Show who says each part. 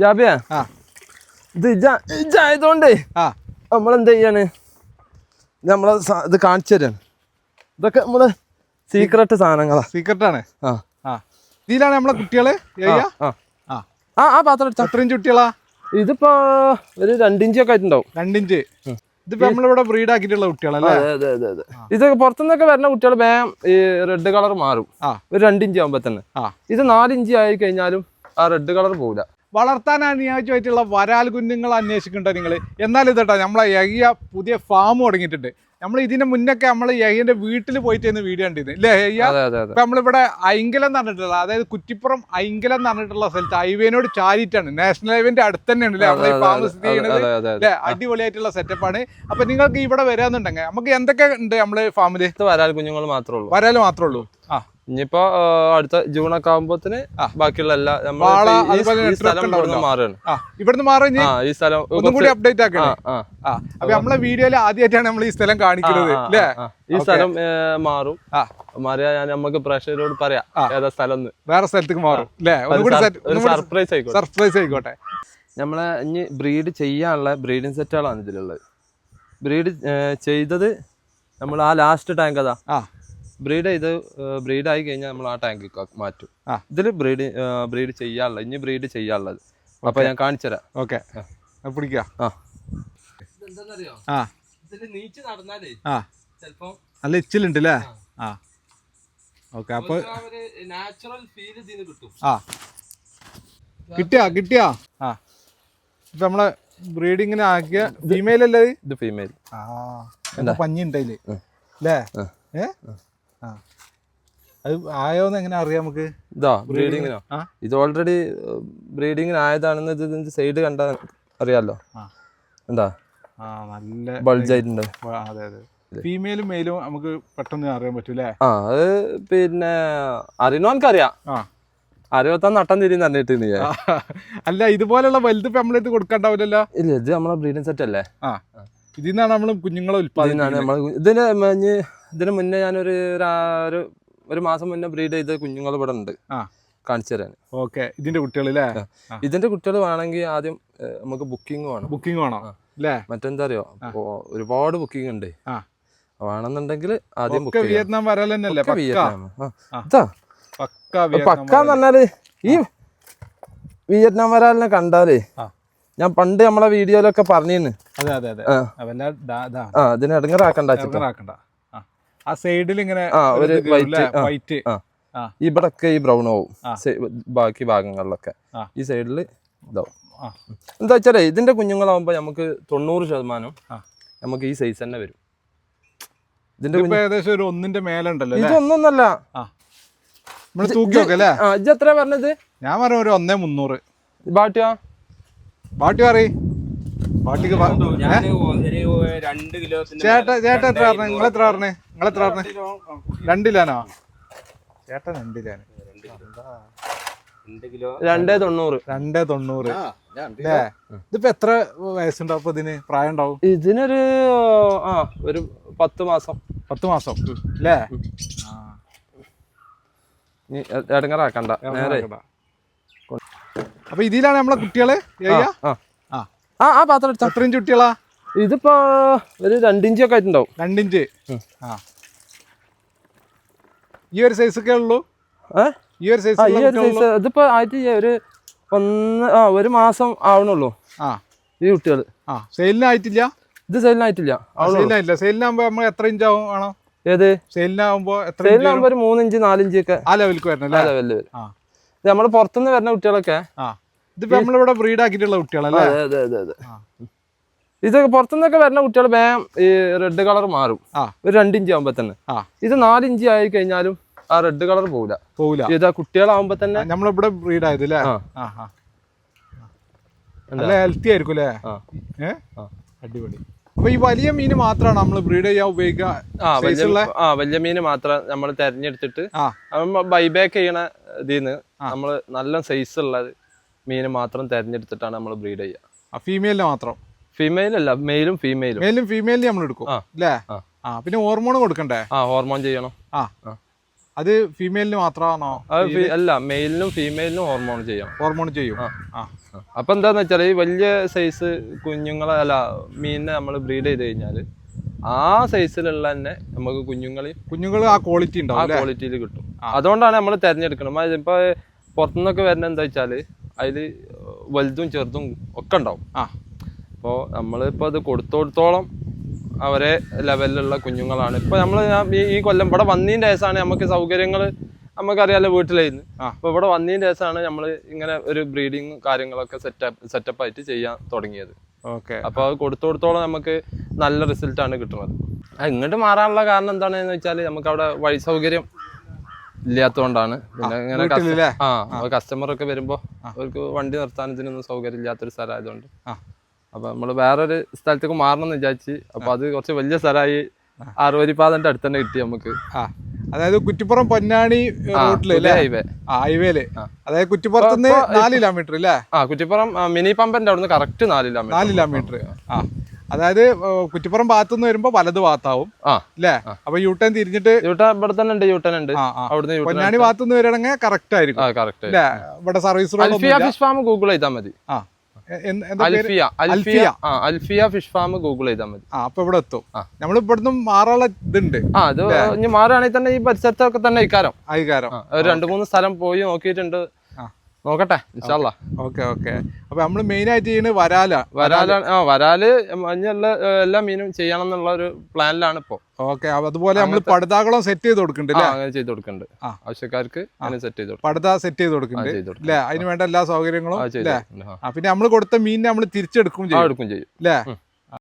Speaker 1: ജാബിയാ ഇത് ഇതായതുകൊണ്ടേ നമ്മളെന്ത് ചെയ്യാണ് നമ്മളെ ഇത് കാണിച്ചു തരാണ്. ഇതൊക്കെ നമ്മള് സീക്രട്ട് സാധനങ്ങളാ.
Speaker 2: സീക്രട്ടാണ്. ഇതിലാണ് നമ്മളെ കുട്ടികള്
Speaker 1: പാത്രം എടുത്താ.
Speaker 2: എത്ര ഇഞ്ച് കുട്ടികളാ?
Speaker 1: ഇതിപ്പോ ഒരു 2 ഇഞ്ചൊക്കെ ആയിട്ടുണ്ടാവും.
Speaker 2: 2 ഇഞ്ച്. ഇതിപ്പോ നമ്മളിവിടെ ബ്രീഡ് ആക്കിയിട്ടുള്ള കുട്ടികളല്ലേ?
Speaker 1: ഇത് പുറത്തുനിന്നൊക്കെ വരുന്ന കുട്ടികൾ വേഗം ഈ റെഡ് കളർ മാറും ഒരു 2 ഇഞ്ച് ആകുമ്പോ തന്നെ. ഇത് 4 ഇഞ്ച് ആയി കഴിഞ്ഞാലും ആ റെഡ് കളർ പോകില്ല.
Speaker 2: വളർത്താൻ അനുയോജ്യമായിട്ടുള്ള വരാൽ കുഞ്ഞുങ്ങൾ അന്വേഷിക്കുന്നുണ്ടോ നിങ്ങൾ? എന്നാലും ഇതേട്ടാ നമ്മളെ യഹിയ പുതിയ ഫാം തുടങ്ങിയിട്ടുണ്ട്. നമ്മൾ ഇതിന് മുന്നൊക്കെ നമ്മൾ യഹിയന്റെ വീട്ടിൽ പോയിട്ട് വീഡിയോ കണ്ടിരുന്നു ഇല്ലേ യഹിയ? ഇപ്പൊ നമ്മളിവിടെ ഐങ്കലം എന്ന് പറഞ്ഞിട്ടുള്ള, അതായത് കുറ്റിപ്പുറം ഐങ്കലം എന്ന് പറഞ്ഞിട്ടുള്ള സ്ഥലത്ത് ഹൈവേനോട് ചാരിയിട്ടാണ്, നാഷണൽ ഹൈവേന്റെ അടുത്ത് തന്നെയാണ് അല്ലേ നമ്മളെ ഈ ഫാം സ്ഥിതി ചെയ്യുന്നത് അല്ലെ? അടിപൊളിയായിട്ടുള്ള സെറ്റപ്പാണ്. അപ്പൊ നിങ്ങൾക്ക് ഇവിടെ വരാന്നുണ്ടെങ്കിൽ നമുക്ക് എന്തൊക്കെ ഉണ്ട് നമ്മള് ഫാമില്?
Speaker 1: വരാൽ കുഞ്ഞുങ്ങൾ മാത്രമേ ഉള്ളൂ.
Speaker 2: വരാല് മാത്രമേ ഉള്ളൂ.
Speaker 1: ഇനിയിപ്പോ അടുത്ത ജൂണൊക്കെ ആകുമ്പോത്തിന് ബാക്കിയുള്ള എല്ലാ മാറുകയാണ്.
Speaker 2: ഇവിടുന്ന് മാറി
Speaker 1: ഈ സ്ഥലം
Speaker 2: ഒന്നും കൂടി അപ്ഡേറ്റ് ആക്കണം. അപ്പൊ നമ്മളെ വീഡിയോയിൽ ആദ്യമായിട്ടാണ് നമ്മൾ ഈ സ്ഥലം കാണിക്കുന്നത് അല്ലേ?
Speaker 1: ഈ സ്ഥലം മാറും. മാറിയാ ഞാൻ നമുക്ക് പ്രേക്ഷകരോട് പറയാം ഏതാ സ്ഥലം.
Speaker 2: വേറെ സ്ഥലത്തേക്ക് മാറും അല്ലേ?
Speaker 1: സർപ്രൈസ് ആയിക്കോട്ടെ.
Speaker 2: സർപ്രൈസ് ആയിക്കോട്ടെ.
Speaker 1: നമ്മളെ ഇനി ബ്രീഡ് ചെയ്യാനുള്ള ബ്രീഡിങ് സെറ്റുകളാണ് ഇതിലുള്ളത്. ബ്രീഡ് ചെയ്തത് നമ്മൾ ആ ലാസ്റ്റ് ടാങ്ക് അതാ ബ്രീഡായി കഴിഞ്ഞാൽ നമ്മൾ ആ ടാങ്കിക്ക് മാറ്റും. ഇതിൽ ബ്രീഡ് ചെയ്യാനുള്ള ഇനി ബ്രീഡ് ചെയ്യാനുള്ളത് അപ്പൊ ഞാൻ കാണിച്ചുതരാം.
Speaker 2: ഓക്കെ പിടിക്കുക. നല്ല ഇച്ചിലുണ്ട് അല്ലേ? ഓക്കെ. അപ്പൊ കിട്ടിയാ ഇപ്പൊ നമ്മളെ ബ്രീഡിങ്ങിന് ആക്കിയ ഫീമെയിൽ അല്ലേ?
Speaker 1: ഇത് ഫീമെയിൽ.
Speaker 2: പഞ്ഞി ഉണ്ടായില്ലേ അല്ലേ? അത് ആയോന്ന് എങ്ങനെ അറിയാം നമുക്ക്?
Speaker 1: ഇതാ ബ്രീഡിങ്ങിനോ? ഇത് ഓൾറെഡി ബ്രീഡിങ്ങിന് ആയതാണെന്ന് ഇതിന്റെ സൈഡ് കണ്ടാ അറിയാലോ. എന്താ
Speaker 2: നല്ല
Speaker 1: ബൾജ് ആയിട്ടുണ്ട്.
Speaker 2: അതെ അതെ. ഫീമെയിലും മെയിലും നമുക്ക് പെട്ടെന്ന് അറിയാൻ പറ്റൂലേ?
Speaker 1: അത് പിന്നെ അറിയണോനക്ക് അറിയാം. അറിയാത്ത നട്ടം തിരിഞ്ഞ് പറഞ്ഞിട്ട് നീ
Speaker 2: അല്ല ഇതുപോലുള്ള വലുത് നമ്മളിത് കൊടുക്കണ്ടാവില്ലല്ലോ.
Speaker 1: ഇല്ല, ഇത് നമ്മളെ ബ്രീഡിങ് സെറ്റ് അല്ലേ?
Speaker 2: ഇതിൽ നിന്നാണ് നമ്മൾ കുഞ്ഞുങ്ങളെ
Speaker 1: ഉൽപ്പാദിപ്പിക്കുന്നത്. ഇതിന് മുന്നേ ഞാനൊരു ഒരു മാസം മുന്നേ ബ്രീഡ് ചെയ്ത കുഞ്ഞുങ്ങൾ ഇവിടെ ഉണ്ട്, കാണിച്ചു തരാൻ.
Speaker 2: ഓക്കെ. ഇതിന്റെ കുട്ടികളല്ലേ?
Speaker 1: ഇതിന്റെ കുട്ടികൾ വേണമെങ്കിൽ ആദ്യം നമുക്ക് ബുക്കിംഗ് വേണം
Speaker 2: അല്ലേ?
Speaker 1: മറ്റെന്താ അറിയോ, ഒരുപാട് ബുക്കിംഗ് ഉണ്ട്. വേണമെന്നുണ്ടെങ്കിൽ ആദ്യം
Speaker 2: വിയറ്റ്നാം വരാൽ തന്നെയല്ലേ?
Speaker 1: പക്കാന്ന് പറഞ്ഞാല് ഈ വിയറ്റ്നാം വരാലിനെ കണ്ടാലേ ഞാൻ പണ്ട് നമ്മളെ വീഡിയോയിലൊക്കെ പറഞ്ഞിരുന്നു. ഇതിനെ ഇടങ്ങറാക്കണ്ട.
Speaker 2: ആ സൈഡിൽ ഇങ്ങനെ
Speaker 1: ഒരു വൈറ്റ് ഇവിടൊക്കെ ഈ ബ്രൗൺ ആവും, ബാക്കി ഭാഗങ്ങളിലൊക്കെ ഈ സൈഡിൽ ഇതാവും. എന്താ വെച്ചാലേ ഇതിന്റെ കുഞ്ഞുങ്ങളാവുമ്പോ നമുക്ക് 90% നമുക്ക് ഈ സൈസ് തന്നെ വരും. ഇതിന്റെ
Speaker 2: ഏകദേശം ഒരു 1 മേലെ ഉണ്ടല്ലോ.
Speaker 1: ഇതൊന്നൊന്നല്ല.
Speaker 2: ഇജ്ജ്
Speaker 1: എത്ര പറഞ്ഞത്?
Speaker 2: ഞാൻ പറഞ്ഞ ഒരു 1,300.
Speaker 1: ബാട്ടിയാ
Speaker 2: ചേട്ടാ എത്ര പറഞ്ഞേ? നിങ്ങളെത്ര പറഞ്ഞേ? 2 കിലോനോ? ചേട്ടൻ 2 കിലോന് 290 അല്ലേ? ഇതിപ്പോ എത്ര വയസ്സുണ്ടാവും? അപ്പൊ ഇതിന് പ്രായം ഉണ്ടാവും?
Speaker 1: ഇതിനൊരു ഒരു 10 മാസം.
Speaker 2: 10 മാസം അല്ലേ?
Speaker 1: ഇടങ്ങറാക്കണ്ട നേരെ.
Speaker 2: അപ്പൊ ഇതിലാണ് നമ്മളെ കുട്ടികള്.
Speaker 1: പാത്രം എടുത്താ.
Speaker 2: എത്ര ഇഞ്ച് കുട്ടികളാ?
Speaker 1: ഇതിപ്പോ ഒരു 2 ഇഞ്ചൊക്കെ ആയിട്ടുണ്ടാവും.
Speaker 2: 2 ഇഞ്ച്. ഈ ഒരു സൈസ് ഒക്കെ ഉള്ളൂ? ഈ ഒരു സൈസ്
Speaker 1: ഇതിപ്പോ ആയിട്ട് ഒരു മാസം ആവണുള്ളൂ ഈ കുട്ടികള്.
Speaker 2: സെയിലിനായിട്ടില്ല?
Speaker 1: ഇത് സെയിലിനായിട്ടില്ല.
Speaker 2: സെയിലിനാകുമ്പോ നമ്മൾ എത്ര ഇഞ്ച് ആവും വേണം?
Speaker 1: ഏത്
Speaker 2: സെയിലിനാകുമ്പോ?
Speaker 1: ഒരു 3 ഇഞ്ച് 4 ഇഞ്ചൊക്കെ
Speaker 2: ആ ലെവലിക്ക് വരണം.
Speaker 1: നമ്മള് പുറത്തുനിന്ന് വരുന്ന കുട്ടികളൊക്കെ
Speaker 2: ഇതിപ്പോ നമ്മളിവിടെ ബ്രീഡ് ആക്കിയിട്ടുള്ള കുട്ടികളല്ലേ?
Speaker 1: ഇത് പുറത്തുനിന്നൊക്കെ വരുന്ന കുട്ടികൾ വേഗം ഈ റെഡ് കളർ മാറും ഒരു 2 ഇഞ്ച് ആകുമ്പോ തന്നെ. ഇത് 4 ഇഞ്ച് ആയി കഴിഞ്ഞാലും ആ റെഡ് കളർ പോവില്ല. ഇതാ കുട്ടികളാവുമ്പോ തന്നെ
Speaker 2: നമ്മളിവിടെ ബ്രീഡ് ആയത് അല്ലേ? നല്ല ഹെൽത്തി ആയിരിക്കും അല്ലേ? അടിപൊളി. അപ്പൊ ഈ വലിയ മീന് മാത്രമാണ് നമ്മൾ ബ്രീഡ് ചെയ്യാൻ ഉപയോഗിക്കുക?
Speaker 1: വലിയ മീന് മാത്രം നമ്മൾ തെരഞ്ഞെടുത്തിട്ട് ബൈബാക്ക് ചെയ്യണ ഇതിന്ന് നമ്മള് നല്ല സൈസ് ഉള്ളത് മീന് മാത്രം തെരഞ്ഞെടുത്തിട്ടാണ് നമ്മൾ ബ്രീഡ് ചെയ്യുക.
Speaker 2: ഫീമെയിലിന് മാത്രം?
Speaker 1: ഫീമെയിലല്ല, മെയിലും ഫീമെയിലും
Speaker 2: നമ്മൾ എടുക്കും അല്ലേ? പിന്നെ ഹോർമോൺ കൊടുക്കണ്ടേ?
Speaker 1: ഹോർമോൺ ചെയ്യണം.
Speaker 2: അത് ഫീമെയിലിന് മാത്രമാണോ?
Speaker 1: അല്ല, മെയിലിനും ഫീമെയിലിനും ഹോർമോൺ ചെയ്യണം.
Speaker 2: ഹോർമോൺ ചെയ്യും.
Speaker 1: അപ്പൊ എന്താന്ന് വെച്ചാൽ ഈ വലിയ സൈസ് കുഞ്ഞുങ്ങളെ അല്ല മീനിനെ നമ്മൾ ബ്രീഡ് ചെയ്ത് കഴിഞ്ഞാല് ആ സൈസിലുള്ള തന്നെ നമുക്ക് കുഞ്ഞുങ്ങൾ
Speaker 2: ആ ക്വാളിറ്റി ഉണ്ടാവും,
Speaker 1: ആ ക്വാളിറ്റിയിൽ കിട്ടും. അതുകൊണ്ടാണ് നമ്മൾ തിരഞ്ഞെടുക്കണം. ഇപ്പൊ പുറത്തുനിന്നൊക്കെ വരുന്നത് എന്താ വെച്ചാല് അതില് വലുതും ചെറുതും ഒക്കെ ഉണ്ടാവും. അപ്പോൾ നമ്മളിപ്പോൾ അത് കൊടുത്തോടത്തോളം അവരെ ലെവലിലുള്ള കുഞ്ഞുങ്ങളാണ്. ഇപ്പൊ നമ്മൾ ഈ കൊല്ലം ഇവിടെ വന്നതിൻ്റെ ശേഷമാണ് നമുക്ക് സൗകര്യങ്ങൾ നമുക്കറിയാലോ വീട്ടിലായിരുന്നു. അപ്പോൾ ഇവിടെ വന്നതിൻ്റെ ശേഷമാണ് നമ്മൾ ഇങ്ങനെ ഒരു ബ്രീഡിങ് കാര്യങ്ങളൊക്കെ സെറ്റപ്പ് ആയിട്ട് ചെയ്യാൻ തുടങ്ങിയത്. അപ്പോൾ അത് കൊടുത്തോടത്തോളം നമുക്ക് നല്ല റിസൾട്ടാണ് കിട്ടുന്നത്. ഇങ്ങോട്ട് മാറാനുള്ള കാരണം എന്താണെന്ന് വെച്ചാൽ നമുക്ക് അവിടെ വഴി സൗകര്യം ഇല്ലാത്തതുകൊണ്ടാണ്. പിന്നെ ഇങ്ങനെ കസ്റ്റമർ ഒക്കെ വരുമ്പോൾ അവർക്ക് വണ്ടി നിർത്താൻ ഇതിനൊന്നും സൗകര്യം ഇല്ലാത്തൊരു സ്ഥലമായതുകൊണ്ട് അപ്പൊ നമ്മള് വേറൊരു സ്ഥലത്തേക്ക് മാറണം എന്ന് വിചാരിച്ച്. അപ്പൊ അത് കുറച്ച് വലിയ സ്ഥലമായി 6 വരിപ്പാതന്റെ അടുത്ത് തന്നെ കിട്ടി നമുക്ക്.
Speaker 2: അതായത് കുറ്റിപ്പുറം പൊന്നാനി റോഡില് ഹൈവേയില്, അതായത് കുറ്റിപ്പുറത്തുനിന്ന് 4 കിലോമീറ്റർ അല്ലേ?
Speaker 1: കുറ്റിപ്പുറം മിനി പമ്പന്റെ അവിടുന്ന് കറക്റ്റ് 4
Speaker 2: കിലോമീറ്റർ. അതായത് കുറ്റിപ്പുറം ഭാഗത്തുനിന്ന് വരുമ്പോ വലത് ഭാഗത്താവും അല്ലേ? അപ്പൊ യൂട്ടേൺ തിരിഞ്ഞിട്ട്
Speaker 1: ഇവിടെ തന്നെ ഉണ്ട്, യൂട്ടേൺ ഉണ്ട്. അവിടുന്ന്
Speaker 2: പൊന്നാനി ഭാഗത്തുനിന്ന് വരണെങ്കിൽ കറക്റ്റ് ആയിരിക്കും അല്ലേ? ഇവിടെ service
Speaker 1: Alfiya fish farm Google ചെയ്താൽ മതി. അൽഫിയ ഫിഷ് ഫാം ഗൂഗിൾ ചെയ്താൽ മതി.
Speaker 2: അപ്പൊ ഇവിടെ എത്തും. നമ്മൾ ഇവിടുന്ന് മാറാനുള്ള ഇതുണ്ട്.
Speaker 1: അത് ഇനി മാറുകയാണെങ്കിൽ തന്നെ ഈ പരിസരത്തൊക്കെ തന്നെ അയക്കാരം. ഒരു 2-3 സ്ഥലം പോയി നോക്കിയിട്ടുണ്ട്, നോക്കട്ടെ ഇൻഷാല്ലാ.
Speaker 2: ഓക്കെ. അപ്പൊ നമ്മള് മെയിൻ ആയിട്ട് ചെയ്യുന്നത്
Speaker 1: വരാല് മഞ്ഞുള്ള എല്ലാ മീനും ചെയ്യണം എന്നുള്ള ഒരു പ്ലാനിലാണ് ഇപ്പൊ.
Speaker 2: ഓക്കെ. അതുപോലെ നമ്മൾ പടുതാകളും സെറ്റ് ചെയ്ത് കൊടുക്കുന്നുണ്ട്.
Speaker 1: അങ്ങനെ ചെയ്ത് കൊടുക്കുന്നുണ്ട്, ആവശ്യക്കാർക്ക് സെറ്റ് ചെയ്ത്
Speaker 2: പടുത സെറ്റ് ചെയ്ത് കൊടുക്കുന്നുണ്ട് അല്ലേ? അതിന് വേണ്ട എല്ലാ സൗകര്യങ്ങളും. പിന്നെ നമ്മൾ കൊടുത്ത മീനിനെ നമ്മൾ തിരിച്ചെടുക്കും ചെയ്യും
Speaker 1: അല്ലേ?